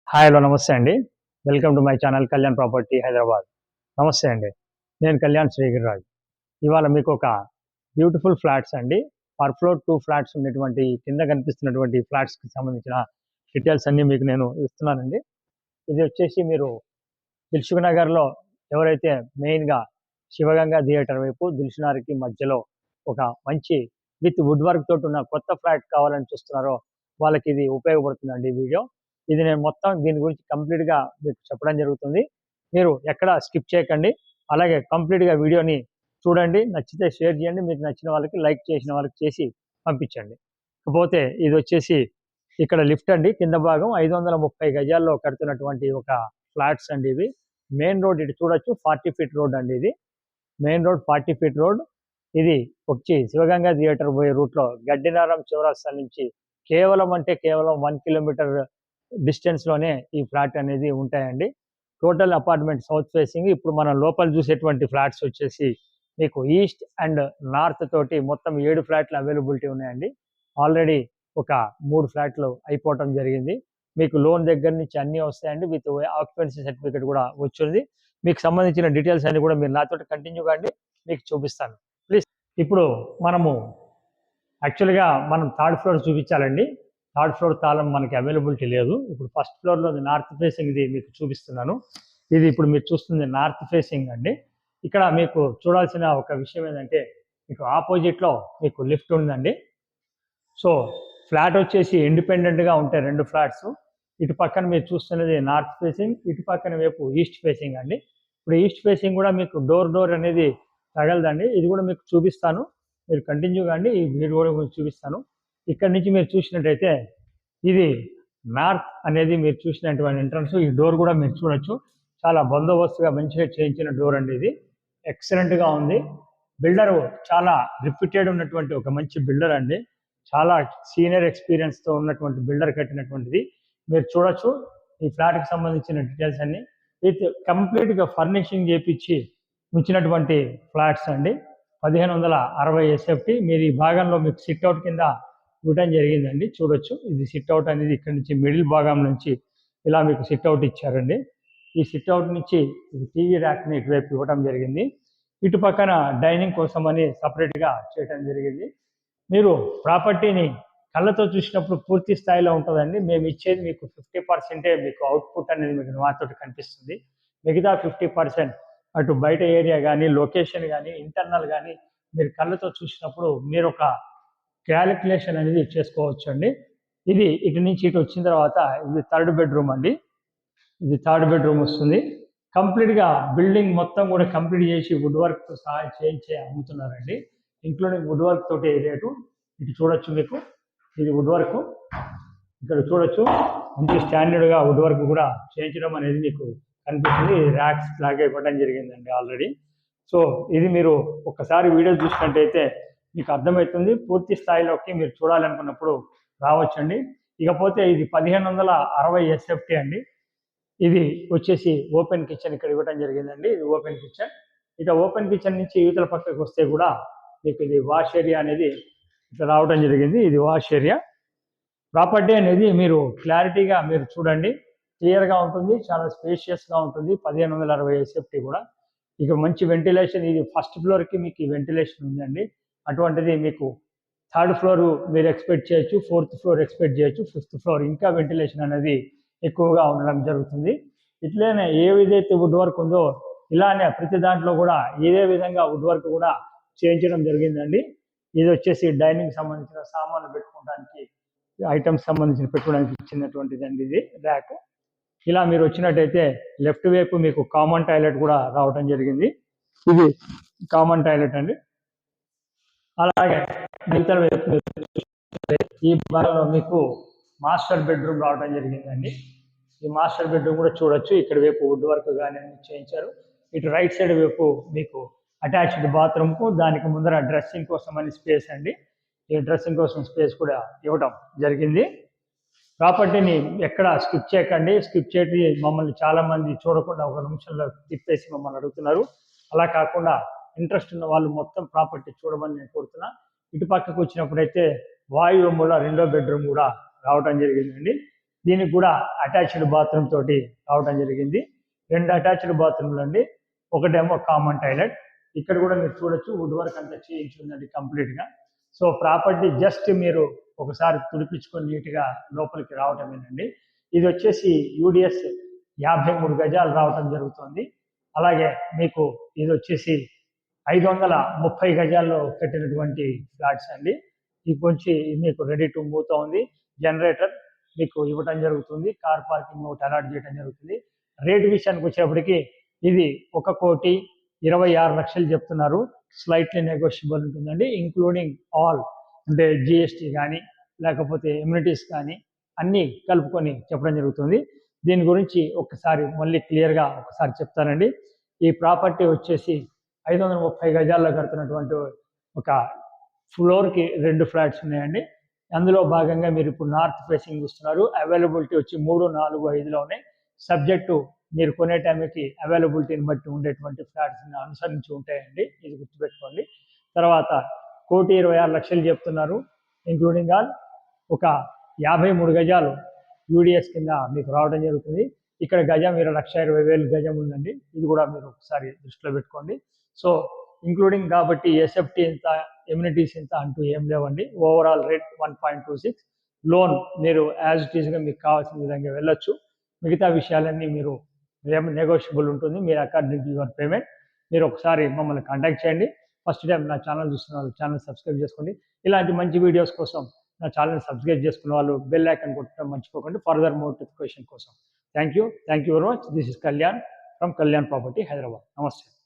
Hi hello నమస్తే అండి. Welcome to my channel Kalyan property Hyderabad. నమస్తే అండి. నేను కళ్యాణ్ శ్రీగిరిరాజు. ఇవాళ మీకు ఒక బ్యూటిఫుల్ ఫ్లాట్స్ అండి. పర్ ఫ్లోర్ 2 ఫ్లాట్స్ ఉన్నటువంటి కింద కనిపిస్తున్నటువంటి ఫ్లాట్స్‌కి సంబంధించిన డీటెయిల్స్ అన్నీ మీకు నేను ఇస్తున్నానండి. ఇది వచ్చేసి మీరు దిల్సుఖ్ నగర్‌లో ఎవరైతే మెయిన్‌గా శివగంగా థియేటర్ వైపు దిల్సుఖ్‌నగర్‌కి మధ్యలో ఒక మంచి విత్ వుడ్ వర్క్ తోటి ఉన్న కొత్త ఫ్లాట్ కావాలని చూస్తున్నారో వాళ్ళకి ఇది ఉపయోగపడుతుందండి ఈ వీడియో. ఇది నేను మొత్తం దీని గురించి కంప్లీట్‌గా మీకు చెప్పడం జరుగుతుంది. మీరు ఎక్కడ స్కిప్ చేయకండి. అలాగే కంప్లీట్‌గా వీడియోని చూడండి. నచ్చితే షేర్ చేయండి. మీకు నచ్చిన వాళ్ళకి లైక్ చేసిన వాళ్ళకి చేసి పంపించండి. ఇకపోతే ఇదొచ్చేసి ఇక్కడ లిఫ్ట్ అండి. కింద భాగం 530 గజాల్లో కడుతున్నటువంటి ఒక ఫ్లాట్స్ అండి ఇవి. మెయిన్ రోడ్ ఇటు చూడొచ్చు 40 ఫీట్ రోడ్ అండి ఇది. Main road 40 feet road. ఇది వచ్చి శివగంగా థియేటర్ పోయే రూట్‌లో గడ్డినారం చౌరస్తా నుంచి కేవలం 1 కిలోమీటర్ డిస్టెన్స్‌లోనే ఈ ఫ్లాట్ అనేది ఉంటాయండి. Total apartment south facing. ఇప్పుడు మనం లోపల చూసేటువంటి ఫ్లాట్స్ వచ్చేసి మీకు ఈస్ట్ అండ్ నార్త్ తోటి మొత్తం 7 ఫ్లాట్లు అవైలబిలిటీ ఉన్నాయండి. ఆల్రెడీ ఒక 3 ఫ్లాట్లు అయిపోవటం జరిగింది. మీకు లోన్ దగ్గర నుంచి అన్నీ వస్తాయండి. విత్ ఆక్యుపెన్సీ సర్టిఫికేట్ కూడా వచ్చింది. మీకు సంబంధించిన డీటెయిల్స్ అన్ని కూడా మీరు నాతోటి కంటిన్యూ కాండి, మీకు చూపిస్తాను. ప్లీజ్. ఇప్పుడు మనము యాక్చువల్‌గా మనం థర్డ్ ఫ్లోర్ చూపించాలండి. థర్డ్ ఫ్లోర్ తాళం మనకి అవైలబిలిటీ లేదు. ఇప్పుడు ఫస్ట్ ఫ్లోర్‌లో నార్త్ ఫేసింగ్ ఇది మీకు చూపిస్తున్నాను. ఇది ఇప్పుడు మీరు చూస్తుంది నార్త్ ఫేసింగ్ అండి. ఇక్కడ మీకు చూడాల్సిన ఒక విషయం ఏంటంటే మీకు ఆపోజిట్‌లో మీకు లిఫ్ట్ ఉందండి. సో ఫ్లాట్ వచ్చేసి ఇండిపెండెంట్‌గా ఉంటాయి 2 ఫ్లాట్స్. ఇటు పక్కన మీరు చూస్తున్నది నార్త్ ఫేసింగ్, ఇటు పక్కన వైపు ఈస్ట్ ఫేసింగ్ అండి. ఇప్పుడు ఈస్ట్ ఫేసింగ్ కూడా మీకు డోర్ అనేది తగలదండి. ఇది కూడా మీకు చూపిస్తాను. మీరు కంటిన్యూ కాండి. ఈ వీడియో కూడా చూపిస్తాను. ఇక్కడ నుంచి మీరు చూసినట్టయితే ఇది నార్త్ అనేది మీరు చూసినటువంటి ఎంట్రన్స్. ఈ డోర్ కూడా మీరు చూడొచ్చు. చాలా బందోబస్తుగా మంచిగా చేయించిన డోర్ అండి ఇది. ఎక్సలెంట్‌గా ఉంది. బిల్డరు చాలా రిప్యూటెడ్ ఉన్నటువంటి ఒక మంచి బిల్డర్ అండి. చాలా సీనియర్ ఎక్స్పీరియన్స్‌తో ఉన్నటువంటి బిల్డర్ కట్టినటువంటిది. మీరు చూడొచ్చు ఈ ఫ్లాట్‌కి సంబంధించిన డీటెయిల్స్ అన్నీ. విత్ కంప్లీట్‌గా ఫర్నిషింగ్ చేపించి ఉంచినటువంటి ఫ్లాట్స్ అండి. 1560 ఎస్ఎఫ్టీ. మీరు ఈ భాగంలో మీకు సిట్అవుట్ కింద ఇవ్వడం జరిగిందండి. చూడొచ్చు. ఇది సిట్అవుట్ అనేది ఇక్కడ నుంచి మిడిల్ భాగం నుంచి ఇలా మీకు సిట్అవుట్ ఇచ్చారండి. ఈ సిట్అవుట్ నుంచి టీవీ ర్యాక్ని ఇటువైపు ఇవ్వడం జరిగింది. ఇటు పక్కన డైనింగ్ కోసమని సపరేట్‌గా చేయడం జరిగింది. మీరు ప్రాపర్టీని కళ్ళతో చూసినప్పుడు పూర్తి స్థాయిలో ఉంటుందండి. మేము ఇచ్చేది మీకు 50% మీకు అవుట్‌పుట్ అనేది మీకు నాతోటి కనిపిస్తుంది. మిగతా 50% అటు బయట ఏరియా కానీ, లొకేషన్ కానీ, ఇంటర్నల్ కానీ మీరు కళ్ళతో చూసినప్పుడు మీరు ఒక క్యాలిక్యులేషన్ అనేది చేసుకోవచ్చండి. ఇది ఇటు నుంచి ఇటు వచ్చిన తర్వాత ఇది థర్డ్ బెడ్రూమ్ అండి. ఇది థర్డ్ బెడ్రూమ్ వస్తుంది. కంప్లీట్‌గా బిల్డింగ్ మొత్తం కూడా కంప్లీట్ చేసి వుడ్ వర్క్‌తో సహా చేయించి అమ్ముతున్నారండి. ఇంక్లూడింగ్ వుడ్ వర్క్ తోటి రేటు. ఇటు చూడొచ్చు మీకు. ఇది వుడ్ వర్క్. ఇక్కడ చూడొచ్చు మంచి స్టాండర్డ్‌గా వుడ్ వర్క్ కూడా చేయించడం అనేది మీకు కనిపిస్తుంది. ర్యాక్స్ లాగా ఇవ్వడం జరిగిందండి ఆల్రెడీ. సో ఇది మీరు ఒక్కసారి వీడియో చూసినట్టయితే మీకు అర్థమవుతుంది. పూర్తి స్థాయిలోకి మీరు చూడాలనుకున్నప్పుడు రావచ్చండి. ఇకపోతే ఇది 1560 ఎస్ఎఫ్టీ అండి. ఇది వచ్చేసి ఓపెన్ కిచెన్ ఇక్కడ ఇవ్వడం జరిగిందండి. ఇది ఓపెన్ కిచెన్. ఇక ఓపెన్ కిచెన్ నుంచి యువతల పక్కకు వస్తే కూడా మీకు ఇది వాష్ ఏరియా అనేది ఇట్లా రావడం జరిగింది. ఇది వాష్ ఏరియా. ప్రాపర్టీ అనేది మీరు క్లారిటీగా మీరు చూడండి. క్లియర్‌గా ఉంటుంది. చాలా స్పేషియస్‌గా ఉంటుంది. 1560 ఎస్ఎఫ్టీ కూడా. ఇక మంచి వెంటిలేషన్. ఇది ఫస్ట్ ఫ్లోర్‌కి మీకు వెంటిలేషన్ ఉందండి. అటువంటిది మీకు థర్డ్ ఫ్లోర్ మీరు ఎక్స్‌పెక్ట్ చేయొచ్చు. ఫోర్త్ ఫ్లోర్ ఎక్స్‌పెక్ట్ చేయొచ్చు. ఫిఫ్త్ ఫ్లోర్ ఇంకా వెంటిలేషన్ అనేది ఎక్కువగా ఉండడం జరుగుతుంది. ఇట్లనే ఏదైతే వుడ్ వర్క్ ఉందో ఇలానే ప్రతి దాంట్లో కూడా ఇదే విధంగా వుడ్ వర్క్ కూడా చేయించడం జరిగిందండి. ఇది వచ్చేసి డైనింగ్ సంబంధించిన సామాన్లు పెట్టుకోవడానికి, ఐటమ్స్ సంబంధించిన పెట్టుకోవడానికి ఇచ్చినటువంటిదండి ఇది ర్యాక్. ఇలా మీరు వచ్చినట్టయితే లెఫ్ట్ వైపు మీకు కామన్ టాయిలెట్ కూడా రావడం జరిగింది. ఇది కామన్ టాయిలెట్ అండి. అలాగే మిగతా వైపు ఈ భాగంలో మీకు మాస్టర్ బెడ్రూమ్ రావడం జరిగిందండి. ఈ మాస్టర్ బెడ్రూమ్ కూడా చూడొచ్చు. ఇక్కడ వైపు వుడ్ వర్క్ కానీ చేయించారు. ఇటు రైట్ సైడ్ వైపు మీకు అటాచ్డ్ బాత్రూమ్కు దానికి ముందర డ్రెస్సింగ్ కోసం అని స్పేస్ అండి. ఈ డ్రెస్సింగ్ కోసం స్పేస్ కూడా ఇవ్వడం జరిగింది. ప్రాపర్టీని ఎక్కడ స్కిప్ చేయకండి. స్కిప్ చేసి మమ్మల్ని చాలామంది చూడకుండా ఒక నిమిషంలో తిప్పేసి మమ్మల్ని అడుగుతున్నారు. అలా కాకుండా ఇంట్రెస్ట్ ఉన్న వాళ్ళు మొత్తం ప్రాపర్టీ చూడమని నేను కోరుతున్నా. ఇటు పక్కకు వచ్చినప్పుడైతే వాయువ్యములో రెండో బెడ్రూమ్ కూడా రావడం జరిగిందండి. దీనికి కూడా అటాచ్డ్ బాత్రూమ్ తోటి రావడం జరిగింది. 2 అటాచ్డ్ బాత్రూమ్లు అండి. ఒకటేమో కామన్ టాయిలెట్. ఇక్కడ కూడా మీరు చూడొచ్చు వుడ్ వర్క్ అంతా చేయించి ఉందండి కంప్లీట్గా. సో ప్రాపర్టీ జస్ట్ మీరు ఒకసారి తుడిపించుకొని నీట్గా లోపలికి రావటమేనండి. ఇది వచ్చేసి యూడిఎస్ 53 గజాలు రావటం జరుగుతుంది. అలాగే మీకు ఇది వచ్చేసి 530 గజాల్లో కట్టినటువంటి ఫ్లాట్స్ అండి. ఇది కొంచెం మీకు రెడీ టు మూవ్తో ఉంది. జనరేటర్ మీకు ఇవ్వటం జరుగుతుంది. కార్ పార్కింగ్ ఒకటి అలాట్ చేయడం జరుగుతుంది. రేటు విషయానికి వచ్చేప్పటికి ఇది 1,26,00,000 చెప్తున్నారు. స్లైట్లీ నెగోషియబుల్ ఉంటుందండి. ఇంక్లూడింగ్ ఆల్ అంటే జిఎస్టీ కానీ లేకపోతే ఎమ్యూనిటీస్ కానీ అన్నీ కలుపుకొని చెప్పడం జరుగుతుంది. దీని గురించి ఒకసారి మళ్ళీ క్లియర్గా ఒకసారి చెప్తానండి. ఈ ప్రాపర్టీ వచ్చేసి 530 గజాల్లో కడుతున్నటువంటి ఒక ఫ్లోర్కి 2 ఫ్లాట్స్ ఉన్నాయండి. అందులో భాగంగా మీరు ఇప్పుడు నార్త్ ఫేసింగ్ చూస్తున్నారు. అవైలబిలిటీ వచ్చి 3, 4, 5లో ఉన్నాయి. సబ్జెక్టు మీరు కొనే టైంకి అవైలబిలిటీని బట్టి ఉండేటువంటి ఫ్లాట్స్ని అనుసరించి ఉంటాయండి. ఇది గుర్తుపెట్టుకోండి. తర్వాత 1,26,00,000 చెప్తున్నారు. ఇంక్లూడింగ్ ఆల్ ఒక 53 గజాలు యూడిఎస్ కింద మీకు రావడం జరుగుతుంది. ఇక్కడ గజం 1,20,000 గజం ఉందండి. ఇది కూడా మీరు ఒకసారి దృష్టిలో పెట్టుకోండి. సో ఇంక్లూడింగ్ కాబట్టి ఎస్ఎఫ్టీ ఎంత, ఎమ్యూనిటీస్ ఎంత అంటూ ఏం లేవండి. Overall rate 1.26. లోన్ మీరు యాజ్ ఇట్ ఈస్గా మీకు కావాల్సిన విధంగా వెళ్ళొచ్చు. మిగతా విషయాలన్నీ మీరు నెగోషియబుల్ ఉంటుంది. మీరు అకార్డింగ్ టు యువర్ పేమెంట్. మీరు ఒకసారి మమ్మల్ని కాంటాక్ట్ చేయండి. ఫస్ట్ టైం నా ఛానల్ చూస్తున్న వాళ్ళు ఛానల్ సబ్స్క్రైబ్ చేసుకోండి. ఇలాంటి మంచి వీడియోస్ కోసం నా ఛానల్ సబ్స్క్రైబ్ చేసుకున్న వాళ్ళు బెల్ ఐకాన్ కొట్టడం మర్చిపోకండి ఫర్దర్ నోటిఫికేషన్ కోసం. Thank you very much. This is Kalyan from Kalyan property Hyderabad. నమస్తే.